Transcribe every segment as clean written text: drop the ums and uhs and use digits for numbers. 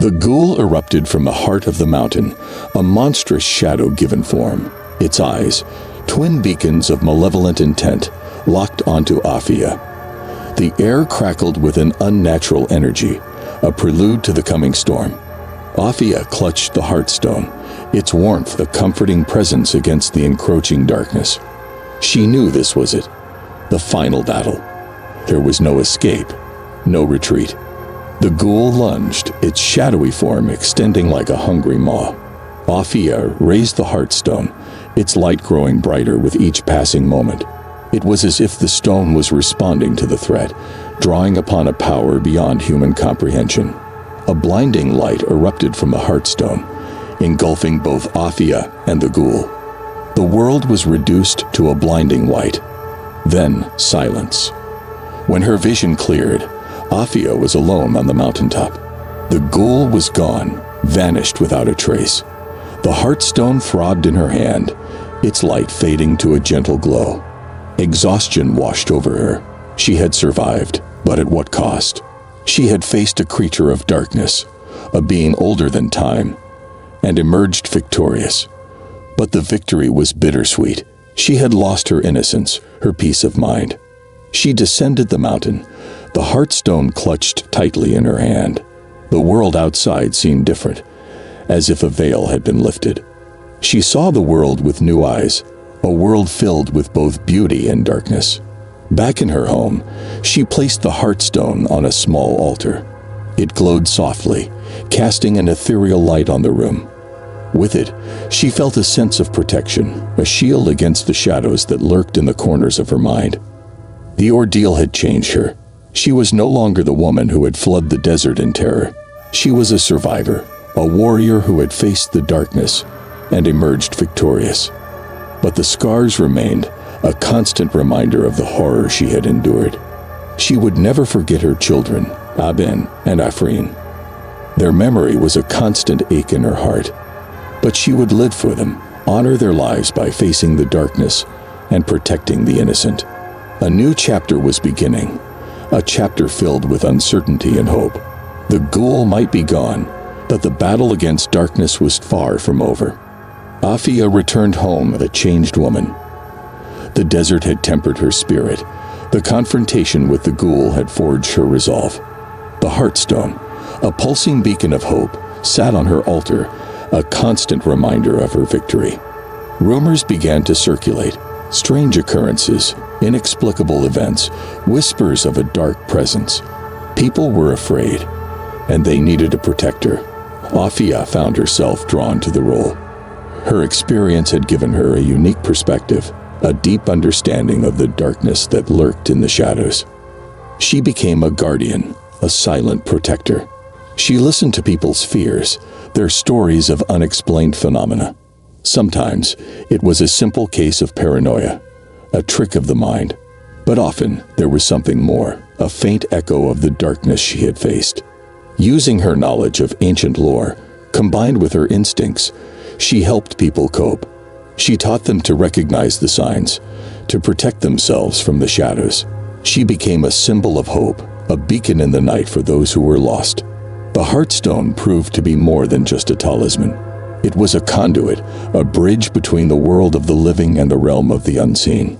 The ghoul erupted from the heart of the mountain, a monstrous shadow-given form. Its eyes, twin beacons of malevolent intent, locked onto Aafia. The air crackled with an unnatural energy, a prelude to the coming storm. Aafia clutched the Heartstone, its warmth a comforting presence against the encroaching darkness. She knew this was it, the final battle. There was no escape, no retreat. The ghoul lunged, its shadowy form extending like a hungry maw. Aafia raised the Heartstone, its light growing brighter with each passing moment. It was as if the stone was responding to the threat, drawing upon a power beyond human comprehension. A blinding light erupted from the Heartstone, engulfing both Aafia and the ghoul. The world was reduced to a blinding white. Then silence. When her vision cleared, Aafia was alone on the mountaintop. The ghoul was gone, vanished without a trace. The Heartstone throbbed in her hand, its light fading to a gentle glow. Exhaustion washed over her. She had survived, but at what cost? She had faced a creature of darkness, a being older than time, and emerged victorious. But the victory was bittersweet. She had lost her innocence, her peace of mind. She descended the mountain, the Heartstone clutched tightly in her hand. The world outside seemed different, as if a veil had been lifted. She saw the world with new eyes, a world filled with both beauty and darkness. Back in her home, she placed the Heartstone on a small altar. It glowed softly, casting an ethereal light on the room. With it, she felt a sense of protection, a shield against the shadows that lurked in the corners of her mind. The ordeal had changed her. She was no longer the woman who had fled the desert in terror. She was a survivor, a warrior who had faced the darkness and emerged victorious. But the scars remained, a constant reminder of the horror she had endured. She would never forget her children, Aben and Afreen. Their memory was a constant ache in her heart. But she would live for them, honor their lives by facing the darkness and protecting the innocent. A new chapter was beginning, a chapter filled with uncertainty and hope. The ghoul might be gone, but the battle against darkness was far from over. Aafia returned home a changed woman. The desert had tempered her spirit. The confrontation with the ghoul had forged her resolve. The Heartstone, a pulsing beacon of hope, sat on her altar, a constant reminder of her victory. Rumors began to circulate, strange occurrences, inexplicable events, whispers of a dark presence. People were afraid, and they needed a protector. Aafia found herself drawn to the role. Her experience had given her a unique perspective, a deep understanding of the darkness that lurked in the shadows. She became a guardian, a silent protector. She listened to people's fears, their stories of unexplained phenomena. Sometimes it was a simple case of paranoia, a trick of the mind. But often there was something more, a faint echo of the darkness she had faced. Using her knowledge of ancient lore, combined with her instincts, she helped people cope. She taught them to recognize the signs, to protect themselves from the shadows. She became a symbol of hope, a beacon in the night for those who were lost. The Heartstone proved to be more than just a talisman. It was a conduit, a bridge between the world of the living and the realm of the unseen.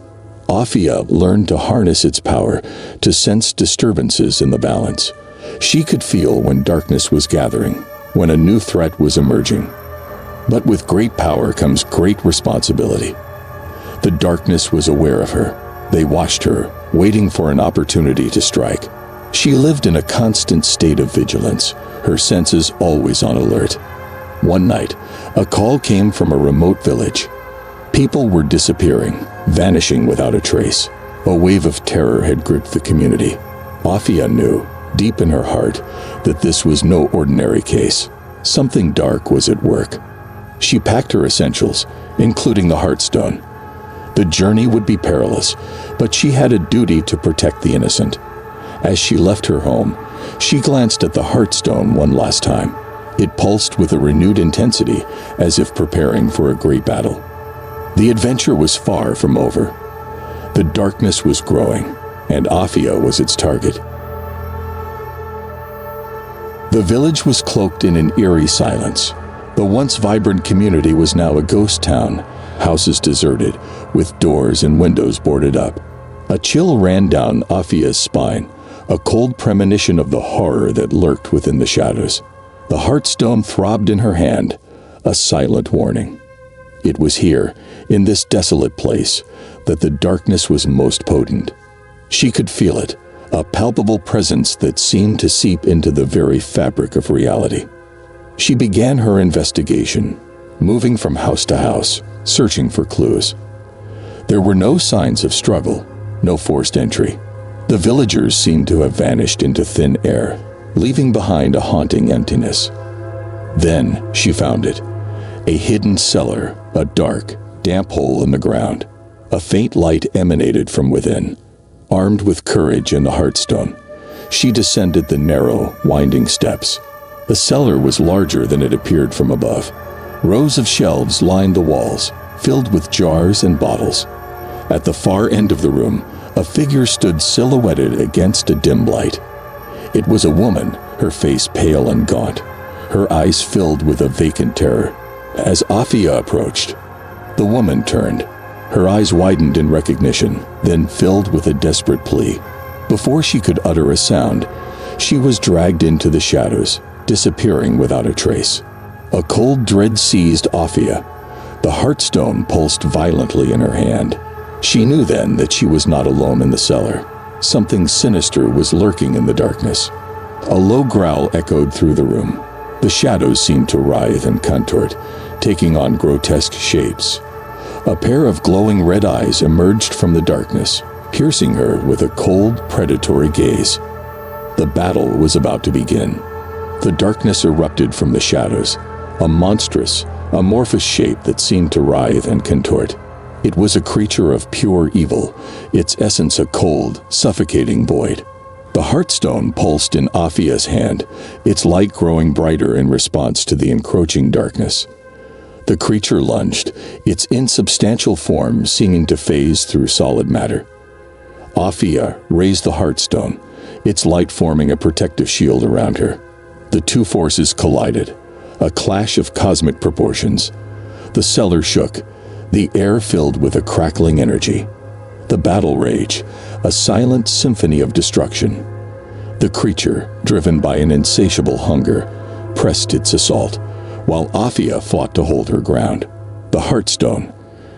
Aafia learned to harness its power, to sense disturbances in the balance. She could feel when darkness was gathering, when a new threat was emerging. But with great power comes great responsibility. The darkness was aware of her. They watched her, waiting for an opportunity to strike. She lived in a constant state of vigilance, her senses always on alert. One night, a call came from a remote village. People were disappearing, vanishing without a trace. A wave of terror had gripped the community. Aafia knew, deep in her heart, that this was no ordinary case. Something dark was at work. She packed her essentials, including the Heartstone. The journey would be perilous, but she had a duty to protect the innocent. As she left her home, she glanced at the Heartstone one last time. It pulsed with a renewed intensity, as if preparing for a great battle. The adventure was far from over. The darkness was growing, and Aafia was its target. The village was cloaked in an eerie silence. The once vibrant community was now a ghost town, houses deserted, with doors and windows boarded up. A chill ran down Aafia's spine, a cold premonition of the horror that lurked within the shadows. The heartstone throbbed in her hand, a silent warning. It was here, in this desolate place, that the darkness was most potent. She could feel it, a palpable presence that seemed to seep into the very fabric of reality. She began her investigation, moving from house to house, searching for clues. There were no signs of struggle, no forced entry. The villagers seemed to have vanished into thin air, leaving behind a haunting emptiness. Then she found it, a hidden cellar, a dark, damp hole in the ground. A faint light emanated from within. Armed with courage and the heartstone, she descended the narrow, winding steps. The cellar was larger than it appeared from above. Rows of shelves lined the walls, filled with jars and bottles. At the far end of the room, a figure stood silhouetted against a dim light. It was a woman, her face pale and gaunt, her eyes filled with a vacant terror. As Aafia approached, the woman turned. Her eyes widened in recognition, then filled with a desperate plea. Before she could utter a sound, she was dragged into the shadows, disappearing without a trace. A cold dread seized Aafia. The heartstone pulsed violently in her hand. She knew then that she was not alone in the cellar. Something sinister was lurking in the darkness. A low growl echoed through the room. The shadows seemed to writhe and contort, taking on grotesque shapes. A pair of glowing red eyes emerged from the darkness, piercing her with a cold, predatory gaze. The battle was about to begin. The darkness erupted from the shadows, a monstrous, amorphous shape that seemed to writhe and contort. It was a creature of pure evil, its essence a cold, suffocating void. The heartstone pulsed in Aafia's hand, its light growing brighter in response to the encroaching darkness. The creature lunged, its insubstantial form seeming to phase through solid matter. Aafia raised the heartstone, its light forming a protective shield around her. The two forces collided, a clash of cosmic proportions. The cellar shook, the air filled with a crackling energy. The battle rage, a silent symphony of destruction. The creature, driven by an insatiable hunger, pressed its assault, while Aafia fought to hold her ground. The heartstone,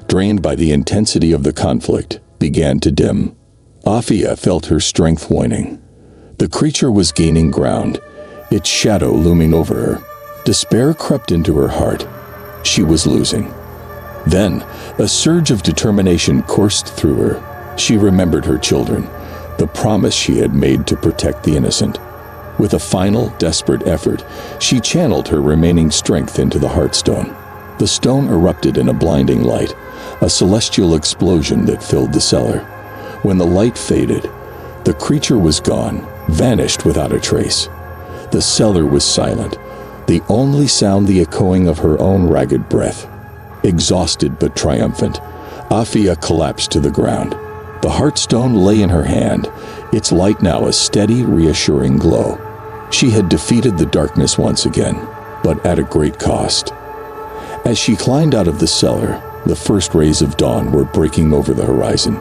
drained by the intensity of the conflict, began to dim. Aafia felt her strength waning. The creature was gaining ground, its shadow looming over her. Despair crept into her heart. She was losing. Then, a surge of determination coursed through her. She remembered her children, the promise she had made to protect the innocent. With a final, desperate effort, she channeled her remaining strength into the heartstone. The stone erupted in a blinding light, a celestial explosion that filled the cellar. When the light faded, the creature was gone, vanished without a trace. The cellar was silent, the only sound the echoing of her own ragged breath. Exhausted but triumphant, Aafia collapsed to the ground. The heartstone lay in her hand, its light now a steady, reassuring glow. She had defeated the darkness once again, but at a great cost. As she climbed out of the cellar, the first rays of dawn were breaking over the horizon.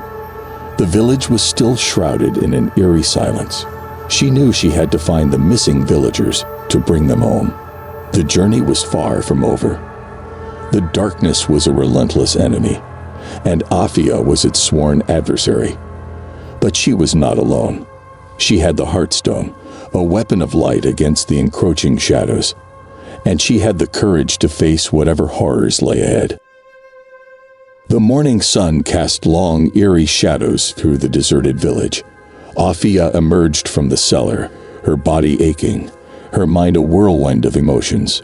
The village was still shrouded in an eerie silence. She knew she had to find the missing villagers to bring them home. The journey was far from over. The darkness was a relentless enemy, and Aafia was its sworn adversary. But she was not alone. She had the heartstone, a weapon of light against the encroaching shadows, and she had the courage to face whatever horrors lay ahead. The morning sun cast long, eerie shadows through the deserted village. Aafia emerged from the cellar, her body aching, her mind a whirlwind of emotions.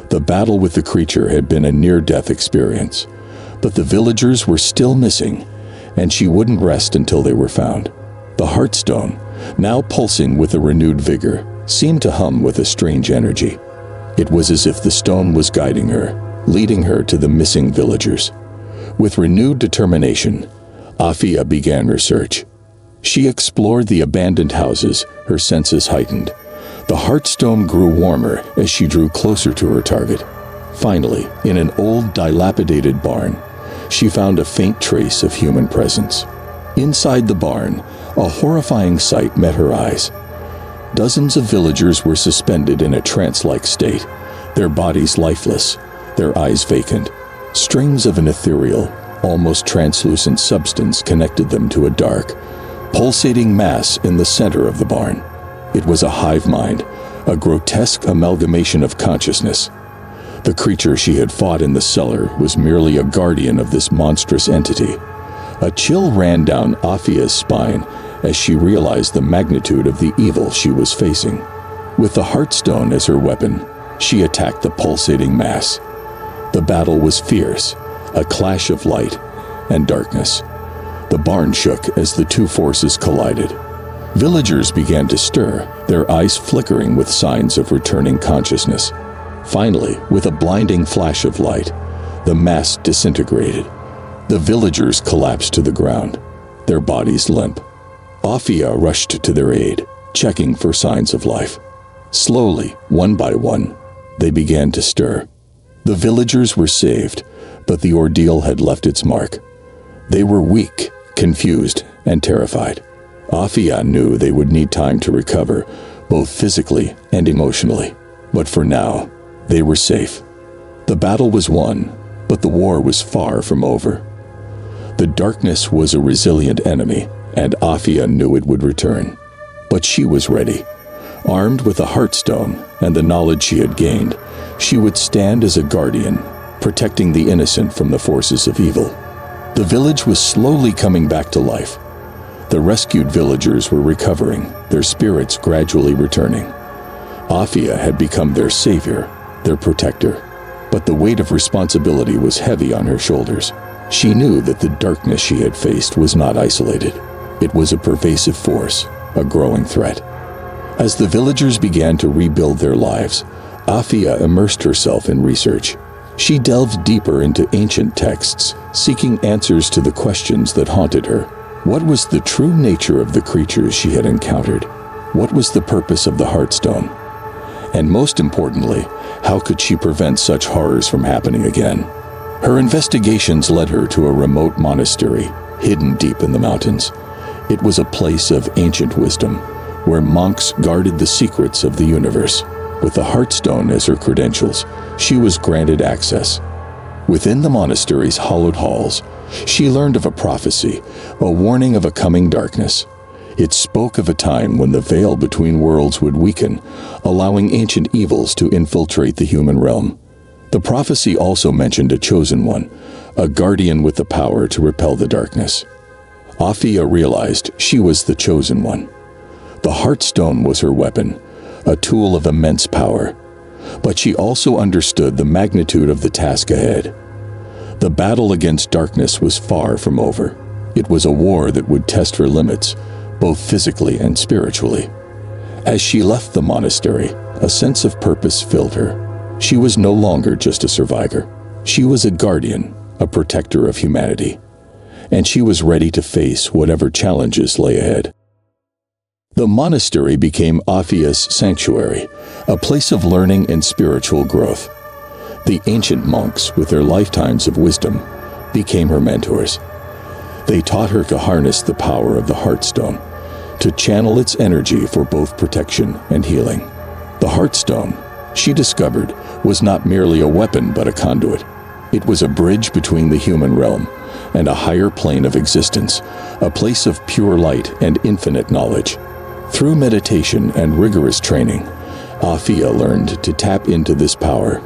The battle with the creature had been a near-death experience, but the villagers were still missing, and she wouldn't rest until they were found. The heartstone, now pulsing with a renewed vigor, seemed to hum with a strange energy. It was as if the stone was guiding her, leading her to the missing villagers. With renewed determination, Aafia began her search. She explored the abandoned houses, her senses heightened. The heartstone grew warmer as she drew closer to her target. Finally, in an old, dilapidated barn, she found a faint trace of human presence. Inside the barn, a horrifying sight met her eyes. Dozens of villagers were suspended in a trance-like state, their bodies lifeless, their eyes vacant. Strings of an ethereal, almost translucent substance connected them to a dark, pulsating mass in the center of the barn. It was a hive mind, a grotesque amalgamation of consciousness. The creature she had fought in the cellar was merely a guardian of this monstrous entity. A chill ran down Aafia's spine as she realized the magnitude of the evil she was facing. With the heartstone as her weapon, she attacked the pulsating mass. The battle was fierce, a clash of light and darkness. The barn shook as the two forces collided. Villagers began to stir, their eyes flickering with signs of returning consciousness. Finally, with a blinding flash of light, the mass disintegrated. The villagers collapsed to the ground, their bodies limp. Aafia rushed to their aid, checking for signs of life. Slowly, one by one, they began to stir. The villagers were saved, but the ordeal had left its mark. They were weak, confused, and terrified. Aafia knew they would need time to recover, both physically and emotionally. But for now, they were safe. The battle was won, but the war was far from over. The darkness was a resilient enemy, and Aafia knew it would return. But she was ready. Armed with a heartstone and the knowledge she had gained, she would stand as a guardian, protecting the innocent from the forces of evil. The village was slowly coming back to life. The rescued villagers were recovering, their spirits gradually returning. Aafia had become their savior, their protector, but the weight of responsibility was heavy on her shoulders. She knew that the darkness she had faced was not isolated. It was a pervasive force, a growing threat. As the villagers began to rebuild their lives, Aafia immersed herself in research. She delved deeper into ancient texts, seeking answers to the questions that haunted her. What was the true nature of the creatures she had encountered? What was the purpose of the Heartstone? And most importantly, how could she prevent such horrors from happening again? Her investigations led her to a remote monastery, hidden deep in the mountains. It was a place of ancient wisdom, where monks guarded the secrets of the universe. With the Heartstone as her credentials, she was granted access. Within the monastery's hallowed halls, she learned of a prophecy, a warning of a coming darkness. It spoke of a time when the veil between worlds would weaken, allowing ancient evils to infiltrate the human realm. The prophecy also mentioned a chosen one, a guardian with the power to repel the darkness. Aafia realized she was the chosen one. The Heartstone was her weapon, a tool of immense power. But she also understood the magnitude of the task ahead. The battle against darkness was far from over. It was a war that would test her limits, both physically and spiritually. As she left the monastery, a sense of purpose filled her. She was no longer just a survivor. She was a guardian, a protector of humanity. And she was ready to face whatever challenges lay ahead. The monastery became Aafia's sanctuary, a place of learning and spiritual growth. The ancient monks, with their lifetimes of wisdom, became her mentors. They taught her to harness the power of the Heartstone, to channel its energy for both protection and healing. The Heartstone, she discovered, was not merely a weapon but a conduit. It was a bridge between the human realm and a higher plane of existence, a place of pure light and infinite knowledge. Through meditation and rigorous training, Aafia learned to tap into this power,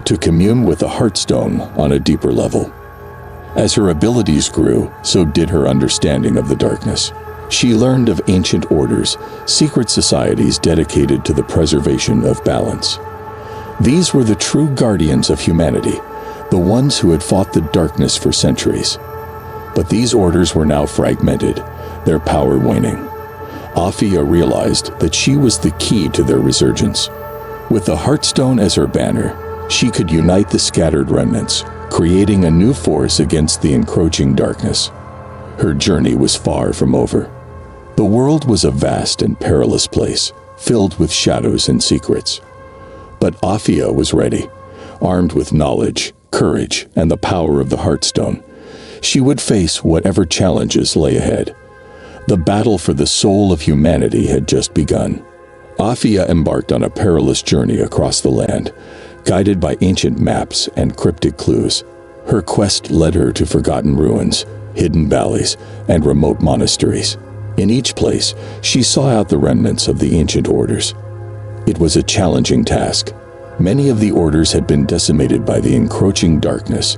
to commune with the Heartstone on a deeper level. As her abilities grew, so did her understanding of the darkness. She learned of ancient orders, secret societies dedicated to the preservation of balance. These were the true guardians of humanity, the ones who had fought the darkness for centuries. But these orders were now fragmented, their power waning. Aafia realized that she was the key to their resurgence. With the Heartstone as her banner, she could unite the scattered remnants, creating a new force against the encroaching darkness. Her journey was far from over. The world was a vast and perilous place, filled with shadows and secrets. But Aafia was ready, armed with knowledge, courage, and the power of the Heartstone. She would face whatever challenges lay ahead. The battle for the soul of humanity had just begun. Aafia embarked on a perilous journey across the land, guided by ancient maps and cryptic clues. Her quest led her to forgotten ruins, hidden valleys, and remote monasteries. In each place, she saw out the remnants of the ancient orders. It was a challenging task. Many of the orders had been decimated by the encroaching darkness,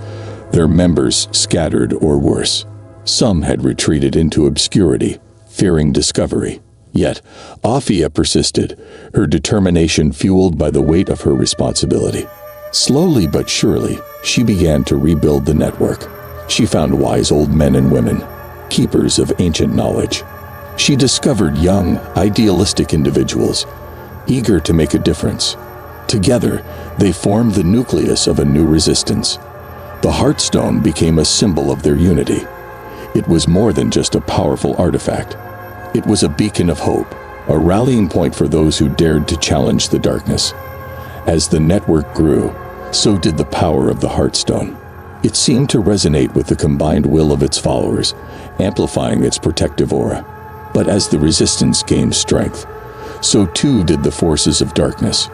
their members scattered or worse. Some had retreated into obscurity, fearing discovery. Yet, Aafia persisted, her determination fueled by the weight of her responsibility. Slowly but surely, she began to rebuild the network. She found wise old men and women, keepers of ancient knowledge. She discovered young, idealistic individuals, eager to make a difference. Together, they formed the nucleus of a new resistance. The Heartstone became a symbol of their unity. It was more than just a powerful artifact. It was a beacon of hope, a rallying point for those who dared to challenge the darkness. As the network grew, so did the power of the Heartstone. It seemed to resonate with the combined will of its followers, amplifying its protective aura. But as the resistance gained strength, so too did the forces of darkness.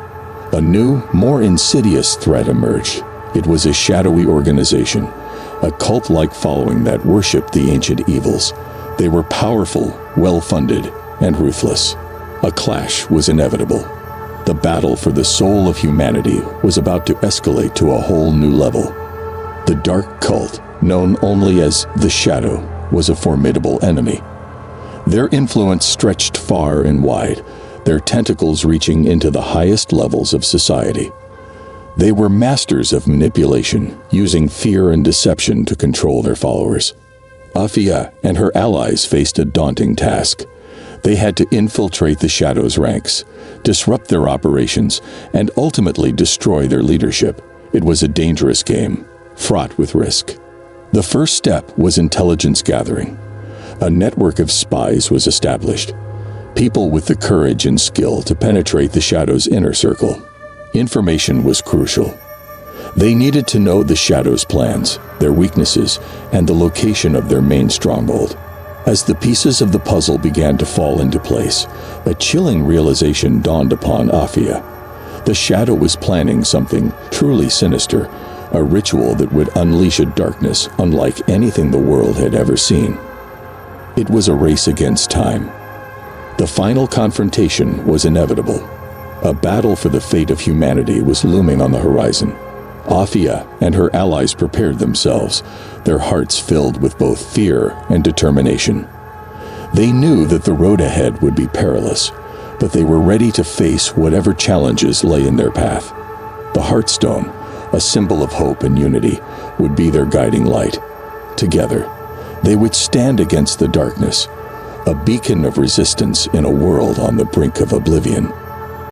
A new, more insidious threat emerged. It was a shadowy organization, a cult-like following that worshipped the ancient evils. They were powerful, well-funded, and ruthless. A clash was inevitable. The battle for the soul of humanity was about to escalate to a whole new level. The dark cult, known only as the Shadow, was a formidable enemy. Their influence stretched far and wide, their tentacles reaching into the highest levels of society. They were masters of manipulation, using fear and deception to control their followers. Aafia and her allies faced a daunting task. They had to infiltrate the Shadow's ranks, disrupt their operations, and ultimately destroy their leadership. It was a dangerous game, fraught with risk. The first step was intelligence gathering. A network of spies was established, people with the courage and skill to penetrate the Shadow's inner circle. Information was crucial. They needed to know the Shadow's plans, their weaknesses, and the location of their main stronghold. As the pieces of the puzzle began to fall into place, a chilling realization dawned upon Aafia. The Shadow was planning something truly sinister, a ritual that would unleash a darkness unlike anything the world had ever seen. It was a race against time. The final confrontation was inevitable. A battle for the fate of humanity was looming on the horizon. Aafia and her allies prepared themselves, their hearts filled with both fear and determination. They knew that the road ahead would be perilous, but they were ready to face whatever challenges lay in their path. The Heartstone, a symbol of hope and unity, would be their guiding light. Together, they would stand against the darkness, a beacon of resistance in a world on the brink of oblivion.